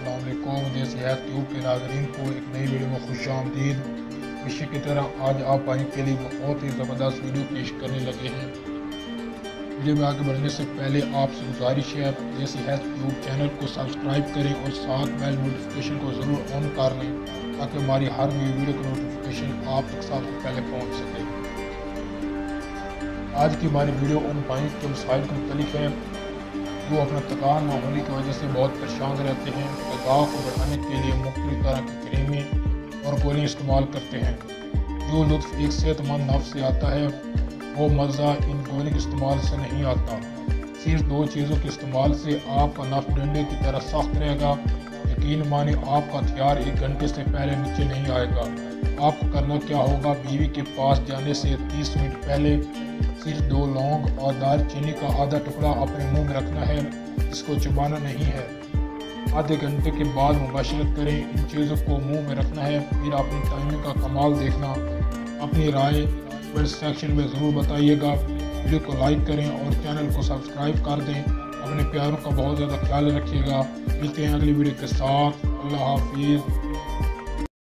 अस्सलाम वालेकुम। देसी हैत ट्यूब के नाज़रीन को एक नई वीडियो में खुश आमदीद। इसी की तरह आज आप भाई के लिए बहुत ही ज़बरदस्त वीडियो पेश करने लगे हैं। वीडियो में आगे बढ़ने से पहले आपसे गुजारिश है देसी हैत ट्यूब चैनल को सब्सक्राइब करें और साथ बेल नोटिफिकेशन को ज़रूर ऑन कर लें ताकि हमारी हर नई वीडियो की नोटिफिकेशन आप तक सबसे पहले पहुँच सके। आज की हमारी वीडियो उन भाई के मसाइल के मुतालिक है जो अपना थकान न होने की वजह से बहुत परेशान रहते हैं। तगाव को बढ़ाने के लिए मुख्तलिफ तरह की क्रीमें और गोलियाँ इस्तेमाल करते हैं। जो लुत्फ़ एक सेहतमंद नफ्स से आता है वो मज़ा इन गोली के इस्तेमाल से नहीं आता। सिर्फ दो चीज़ों के इस्तेमाल से आपका नफ्स डंडे की तरह सख्त रहेगा। यकीन माने आपका हथियार 1 घंटे से पहले नीचे नहीं आएगा। आपको करना क्या होगा, बीवी के पास जाने से 30 मिनट पहले सिर्फ 2 लौंग और दालचीनी का आधा टुकड़ा अपने मुंह में रखना है, इसको चबाना नहीं है। आधे घंटे के बाद मुबाशरत करें। इन चीज़ों को मुंह में रखना है। फिर अपनी टाइमिंग का कमाल देखना। अपनी राय कमेंट सेक्शन में ज़रूर बताइएगा। वीडियो को लाइक करें और चैनल को सब्सक्राइब कर दें। अपने प्यारों का बहुत ज़्यादा ख्याल रखिएगा। मिलते हैं अगली वीडियो के साथ। अल्लाह हाफिज़।